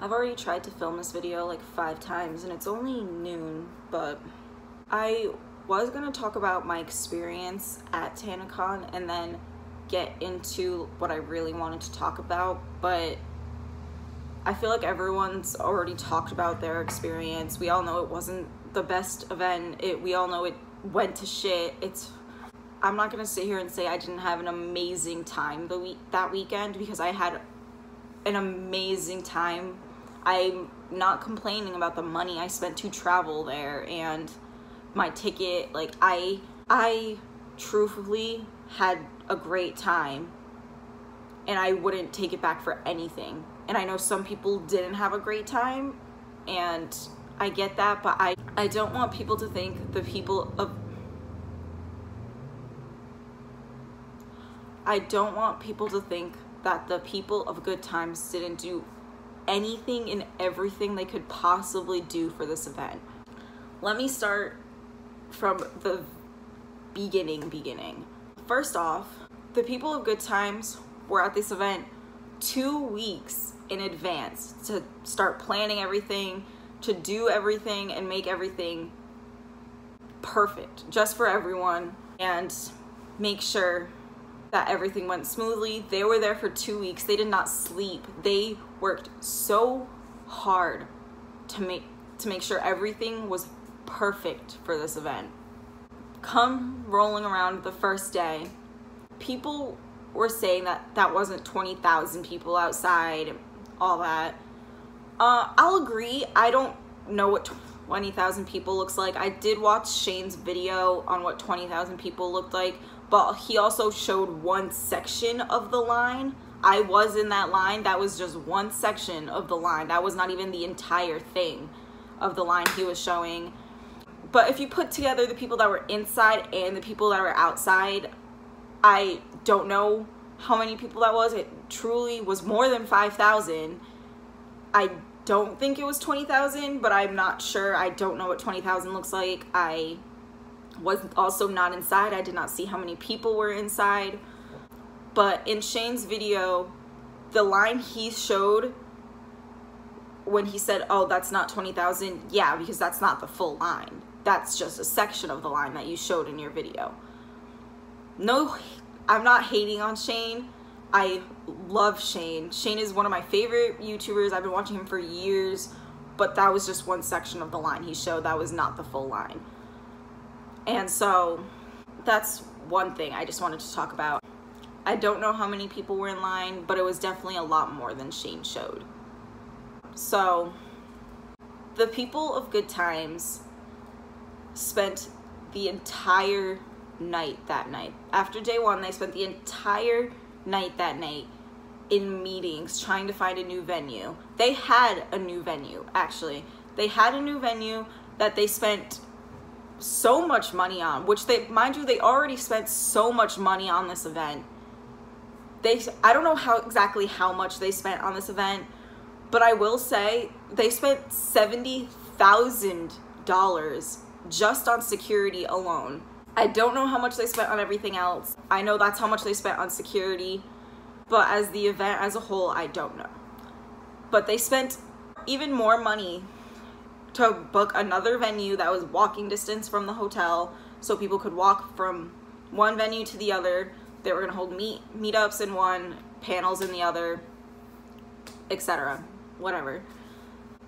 I've already tried to film this video like 5 times and it's only noon, but I was gonna talk about my experience at Tanacon and then get into what I really wanted to talk about, but I feel like everyone's already talked about their experience. We all know it wasn't the best event. We all know it went to shit. I'm not gonna sit here and say I didn't have an amazing time that weekend, because I had an amazing time. I'm not complaining about the money I spent to travel there and my ticket. Like I truthfully had a great time and I wouldn't take it back for anything. And I know some people didn't have a great time and I get that, but I don't want people to think the people of good times didn't do anything and everything they could possibly do for this event. Let me start from the beginning. First off, the people of good times were at this event 2 weeks in advance to start planning everything, to do everything and make everything perfect just for everyone and make sure that everything went smoothly. They were there for 2 weeks. They did not sleep. They worked so hard to make sure everything was perfect for this event. Come rolling around the first day, people were saying that wasn't 20,000 people outside, all that. I'll agree. I don't know what 20,000 people looks like. I did watch Shane's video on what 20,000 people looked like, but he also showed one section of the line. I was in that line. That was just one section of the line. That was not even the entire thing of the line he was showing. But if you put together the people that were inside and the people that were outside, I don't know how many people that was. It truly was more than 5,000. I don't think it was 20,000, but I'm not sure. I don't know what 20,000 looks like. I was also not inside. I did not see how many people were inside. But in Shane's video, the line he showed when he said, oh, that's not 20,000, yeah, because that's not the full line. That's just a section of the line that you showed in your video. No, I'm not hating on Shane. I love Shane. Shane is one of my favorite YouTubers. I've been watching him for years, but that was just one section of the line he showed. That was not the full line. And so that's one thing I just wanted to talk about. I don't know how many people were in line, but it was definitely a lot more than Shane showed. So the people of good times spent the entire night that night. After day one, they spent the entire night that night in meetings trying to find a new venue. They had a new venue, actually. They had a new venue that they spent so much money on, which mind you, they already spent so much money on this event. I don't know exactly how much they spent on this event, but I will say they spent $70,000 just on security alone. I don't know how much they spent on everything else. I know that's how much they spent on security, but as the event as a whole, I don't know. But they spent even more money to book another venue that was walking distance from the hotel, so people could walk from one venue to the other. They were gonna hold meetups in one, panels in the other, etc. Whatever.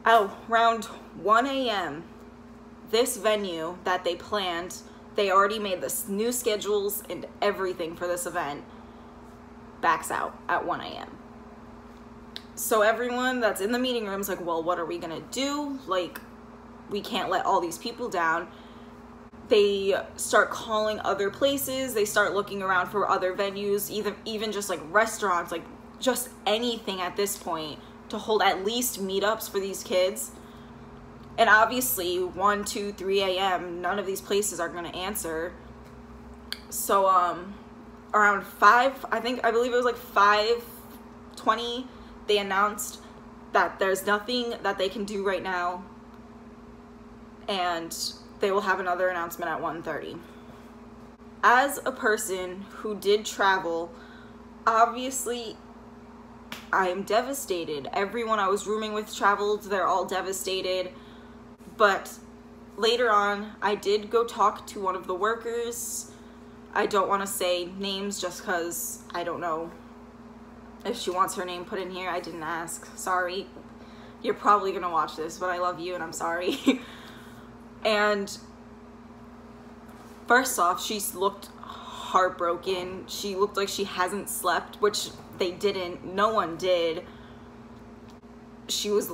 Around 1 a.m., this venue that they planned, they already made the new schedules and everything for this event, backs out at 1 a.m. So everyone that's in the meeting room is like, well, what are we gonna do? Like, we can't let all these people down. They start calling other places. They start looking around for other venues, even just like restaurants, like just anything at this point to hold at least meetups for these kids. And obviously 1, 2, 3 a.m., none of these places are gonna answer. So around 5, I believe it was like 5:20, they announced that there's nothing that they can do right now, and they will have another announcement at 1:30. As a person who did travel, obviously I'm devastated. Everyone I was rooming with traveled, they're all devastated. But later on, I did go talk to one of the workers. I don't want to say names just because I don't know if she wants her name put in here. I didn't ask. Sorry. You're probably going to watch this, but I love you and I'm sorry. And first off, she looked heartbroken. She looked like she hasn't slept, which they didn't. No one did. She was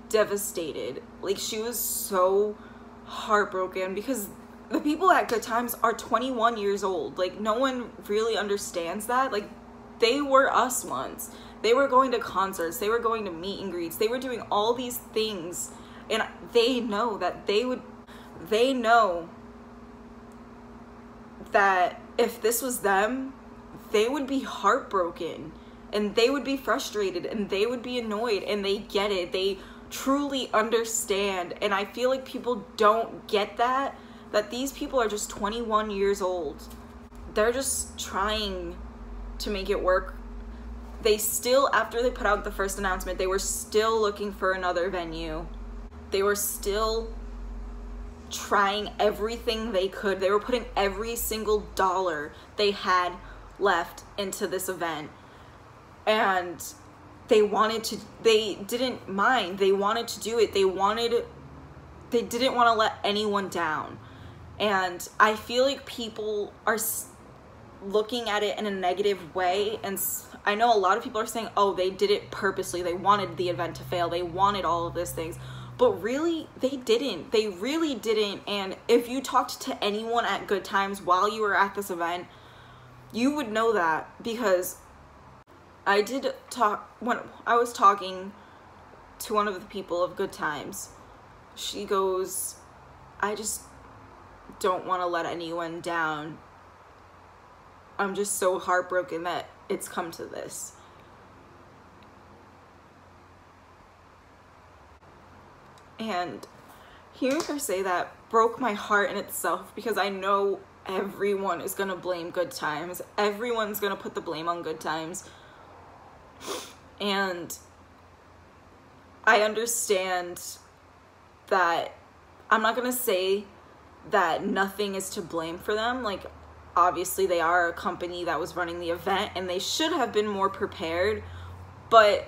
devastated. Like, she was so heartbroken because the people at Good Times are 21 years old. Like, no one really understands that. Like, they were us once. They were going to concerts. They were going to meet and greets. They were doing all these things. And they know that they know that if this was them, they would be heartbroken and they would be frustrated and they would be annoyed, and they get it. They truly understand. And I feel like people don't get that these people are just 21 years old. They're just trying to make it work. They still, after they put out the first announcement, they were still looking for another venue. They were still trying everything they could. They were putting every single dollar they had left into this event. And they didn't mind. They wanted to do it. They didn't want to let anyone down. And I feel like people are looking at it in a negative way, and I know a lot of people are saying, oh, they did it purposely, they wanted the event to fail, they wanted all of these things, but really they didn't. They really didn't. And if you talked to anyone at Good Times while you were at this event, you would know that, because I did talk, when I was talking to one of the people of Good Times, she goes, I just don't want to let anyone down. I'm just so heartbroken that it's come to this. And hearing her say that broke my heart in itself, because I know everyone is gonna blame Good Times. Everyone's gonna put the blame on Good Times. And I understand that I'm not gonna say that nothing is to blame for them. Like, obviously they are a company that was running the event and they should have been more prepared, but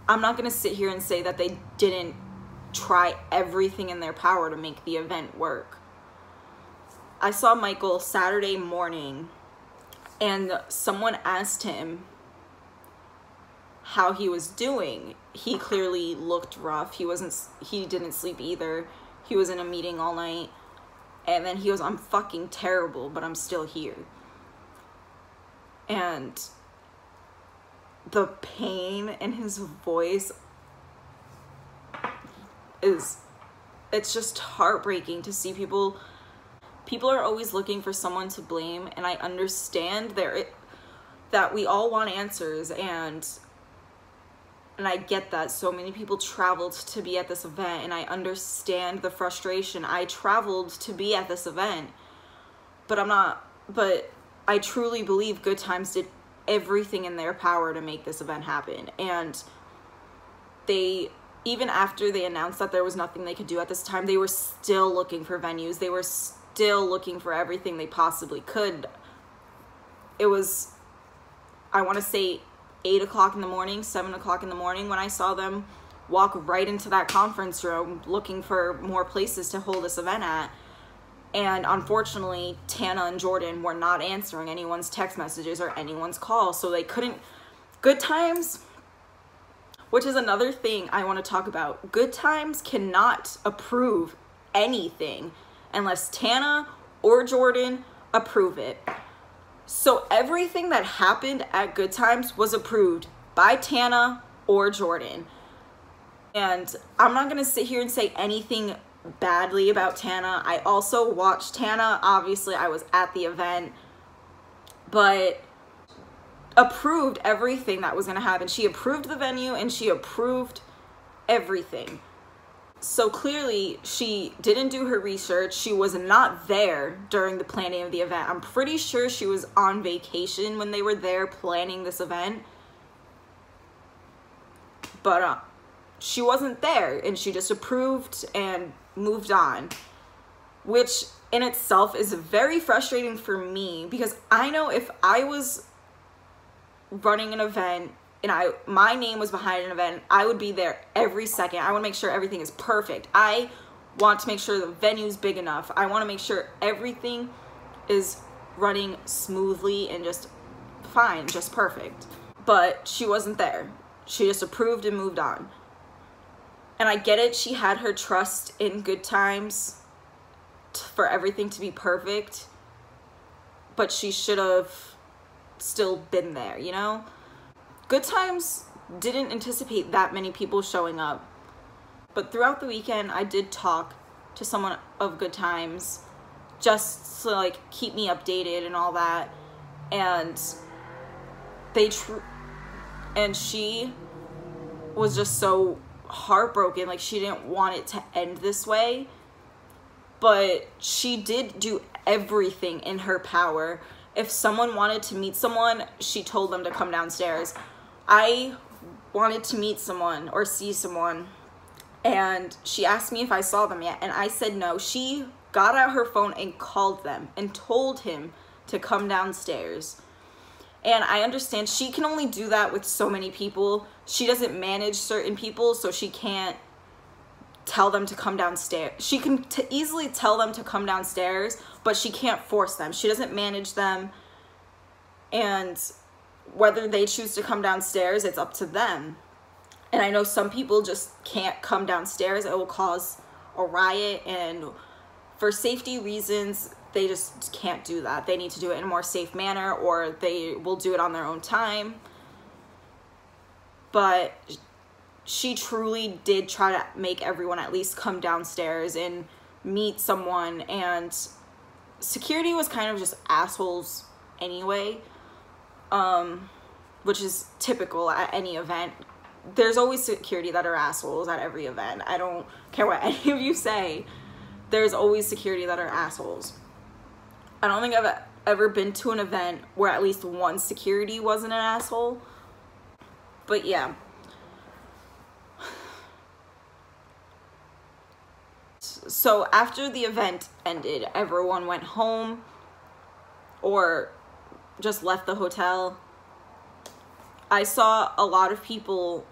I'm not gonna sit here and say that they didn't try everything in their power to make the event work. I saw Michael Saturday morning and someone asked him how he was doing. He clearly looked rough. He didn't sleep either. He was in a meeting all night. And then he goes, I'm fucking terrible, but I'm still here. And the pain in his voice it's just heartbreaking to see people are always looking for someone to blame, and I understand that we all want answers, and I get that so many people traveled to be at this event, and I understand the frustration. I traveled to be at this event, but I truly believe Good Times did everything in their power to make this event happen. And even after they announced that there was nothing they could do at this time, they were still looking for venues. They were still looking for everything they possibly could. It was, I want to say, 8 o'clock in the morning, 7 o'clock in the morning when I saw them walk right into that conference room looking for more places to hold this event at. And unfortunately, Tana and Jordan were not answering anyone's text messages or anyone's calls, so they couldn't. Good Times, which is another thing I want to talk about. Good Times cannot approve anything unless Tana or Jordan approve it. So everything that happened at Good Times was approved by Tana or Jordan. And I'm not going to sit here and say anything badly about Tana. I also watched Tana. Obviously, I was at the event. But approved everything that was going to happen. She approved the venue and she approved everything. So clearly she didn't do her research. She was not there during the planning of the event. I'm pretty sure she was on vacation when they were there planning this event. But she wasn't there, and she just approved and moved on, which in itself is very frustrating for me, because I know if I was running an event and my name was behind an event, I would be there every second. I want to make sure everything is perfect. I want to make sure the venue's big enough. I want to make sure everything is running smoothly and just fine, just perfect. But she wasn't there. She just approved and moved on. And I get it, she had her trust in Good Times for everything to be perfect, but she should have still been there, you know? Good Times didn't anticipate that many people showing up, but throughout the weekend I did talk to someone of Good Times just to like keep me updated and all that, and she was just so heartbroken. Like, she didn't want it to end this way, but she did do everything in her power. If someone wanted to meet someone, she told them to come downstairs. I wanted to meet someone or see someone, and she asked me if I saw them yet, and I said no. She got out her phone and called them and told him to come downstairs. And I understand she can only do that with so many people. She doesn't manage certain people, so she can't tell them to come downstairs. She can easily tell them to come downstairs, but she can't force them. She doesn't manage them, and whether they choose to come downstairs, it's up to them. And I know some people just can't come downstairs. It will cause a riot, and for safety reasons, they just can't do that. They need to do it in a more safe manner, or they will do it on their own time. But she truly did try to make everyone at least come downstairs and meet someone, and security was kind of just assholes anyway, which is typical at any event. There's always security that are assholes at every event. I don't care what any of you say. There's always security that are assholes. I don't think I've ever been to an event where at least one security wasn't an asshole. But yeah. So after the event ended, everyone went home or just left the hotel. I saw a lot of people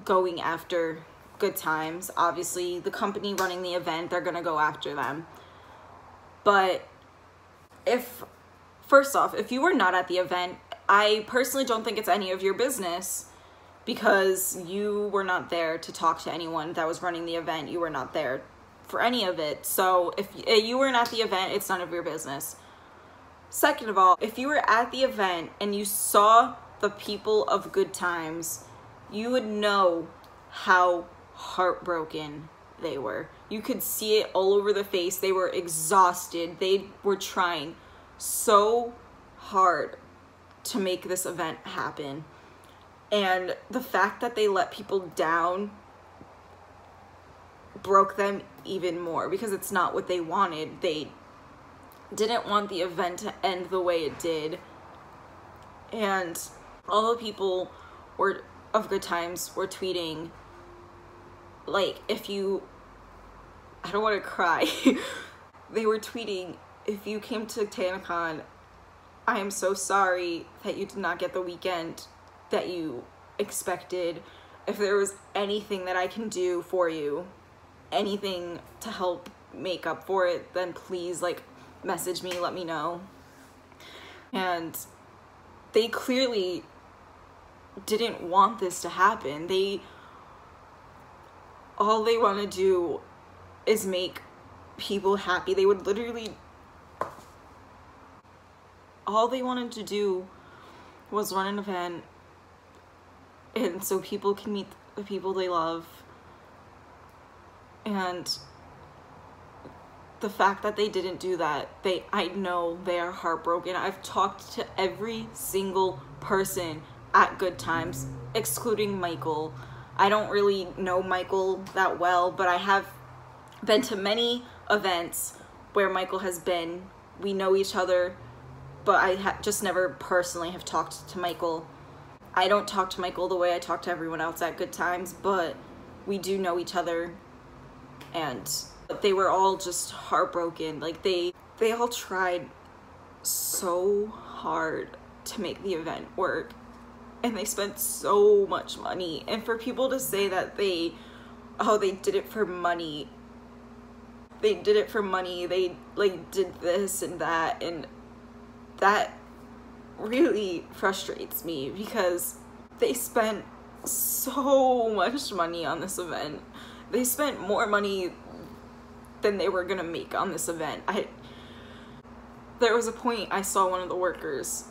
going after Good Times. Obviously, the company running the event, they're gonna go after them. But first off, if you were not at the event, I personally don't think it's any of your business, because you were not there to talk to anyone that was running the event. You were not there for any of it. So if you weren't at the event, it's none of your business. Second of all, if you were at the event and you saw the people of Good Times, you would know how heartbroken they were. You could see it all over the face. They were exhausted. They were trying so hard to make this event happen. And the fact that they let people down broke them even more, because it's not what they wanted. They didn't want the event to end the way it did. And all the people of Good Times were tweeting, like, I don't want to cry. They were tweeting, if you came to Tanacon, I am so sorry that you did not get the weekend that you expected. If there was anything that I can do for you, anything to help make up for it, then please, like, message me, let me know. And they clearly didn't want this to happen. All they want to do is make people happy. They would literally, all they wanted to do was run an event, and so people can meet the people they love. And the fact that they didn't do that, I know they are heartbroken. I've talked to every single person at Good Times, excluding Michael. I don't really know Michael that well, but I have been to many events where Michael has been. We know each other, but I just never personally have talked to Michael. I don't talk to Michael the way I talk to everyone else at Good Times, but we do know each other, and they were all just heartbroken. Like, they all tried so hard to make the event work, and they spent so much money, and for people to say that they did it for money, they like did this and that, and that really frustrates me, because they spent so much money on this event. They spent more money than they were gonna make on this event. There was a point I saw one of the workers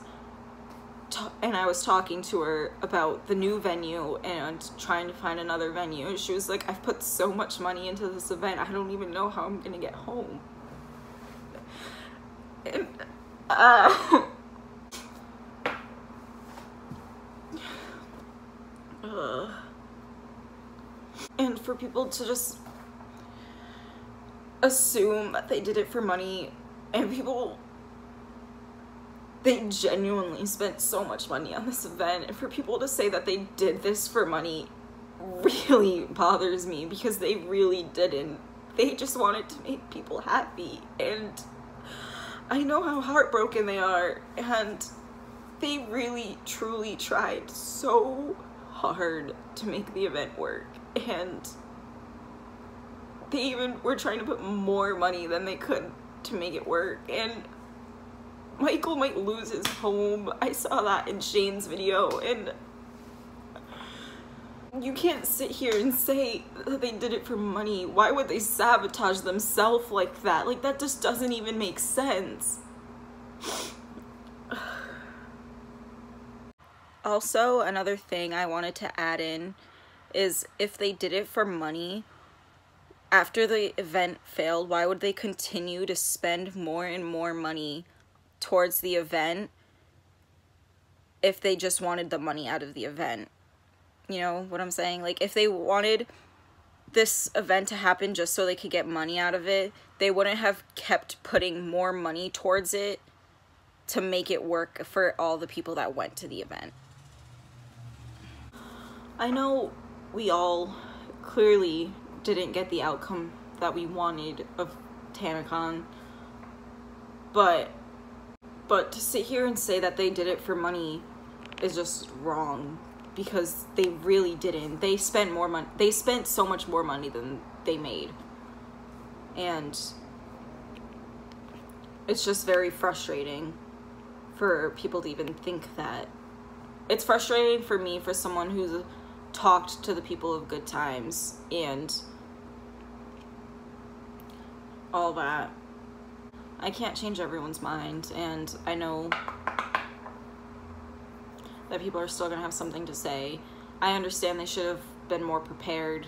and I was talking to her about the new venue and trying to find another venue. She was like, I've put so much money into this event, I don't even know how I'm gonna get home. And and for people to just assume that they did it for money, and they genuinely spent so much money on this event, and for people to say that they did this for money really bothers me, because they really didn't. They just wanted to make people happy, and I know how heartbroken they are, and they really truly tried so hard to make the event work, and they even were trying to put more money than they could to make it work, and Michael might lose his home. I saw that in Shane's video, and you can't sit here and say that they did it for money. Why would they sabotage themselves like that? Like, that just doesn't even make sense. Also, another thing I wanted to add in is, if they did it for money, after the event failed, why would they continue to spend more and more money towards the event if they just wanted the money out of the event? You know what I'm saying? Like, if they wanted this event to happen just so they could get money out of it, they wouldn't have kept putting more money towards it to make it work for all the people that went to the event. I know we all clearly didn't get the outcome that we wanted of Tanacon, but to sit here and say that they did it for money is just wrong, because they really didn't. They spent more money. They spent so much more money than they made, and it's just very frustrating for people to even think that. It's frustrating for me, for someone who's talked to the people of Good Times and all that. I can't change everyone's mind, and I know that people are still gonna have something to say. I understand they should have been more prepared.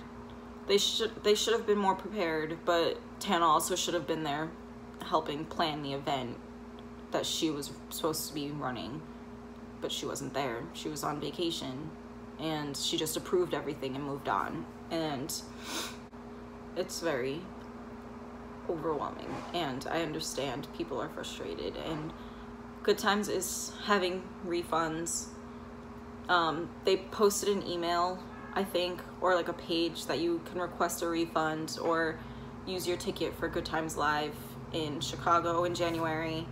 They should have been more prepared, but Tana also should have been there helping plan the event that she was supposed to be running, but she wasn't there. She was on vacation, and she just approved everything and moved on, and it's very overwhelming, and I understand people are frustrated, and Good Times is having refunds. They posted an email, I think, or like a page that you can request a refund or use your ticket for Good Times Live in Chicago in January.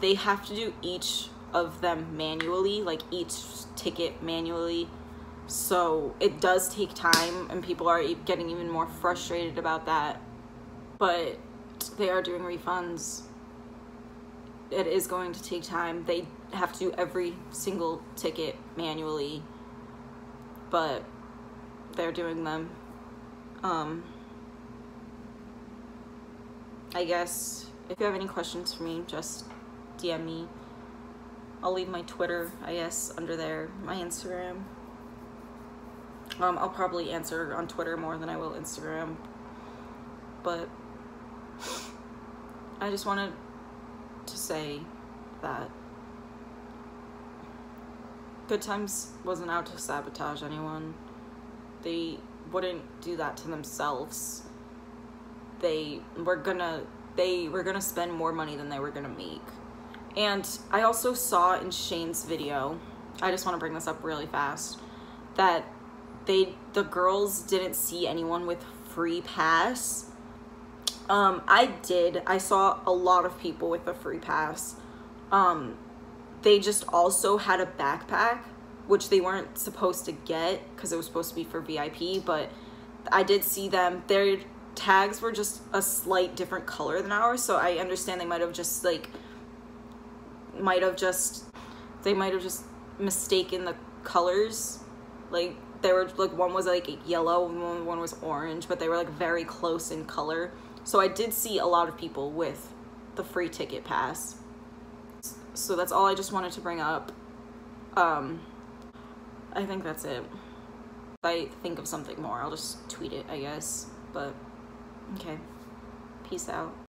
They have to do each of them manually, like each ticket manually, so it does take time, and people are getting even more frustrated about that, but they are doing refunds. It is going to take time. They have to do every single ticket manually, but they're doing them. I guess if you have any questions for me, just DM me. I'll leave my Twitter, I guess, under there, my Instagram. I'll probably answer on Twitter more than I will Instagram, but I just wanted to say that Good Times wasn't out to sabotage anyone. They wouldn't do that to themselves. They were gonna spend more money than they were gonna make. And I also saw in Shane's video, I just want to bring this up really fast, that the girls didn't see anyone with free pass. I did. I saw a lot of people with a free pass. They just also had a backpack, which they weren't supposed to get because it was supposed to be for VIP, but I did see them. Their tags were just a slight different color than ours, so I understand they might have just mistaken the colors. Like, they were like, one was like yellow and one was orange, but they were like very close in color. So I did see a lot of people with the free ticket pass. So that's all I just wanted to bring up. I think that's it. If I think of something more, I'll just tweet it, I guess. But okay, peace out.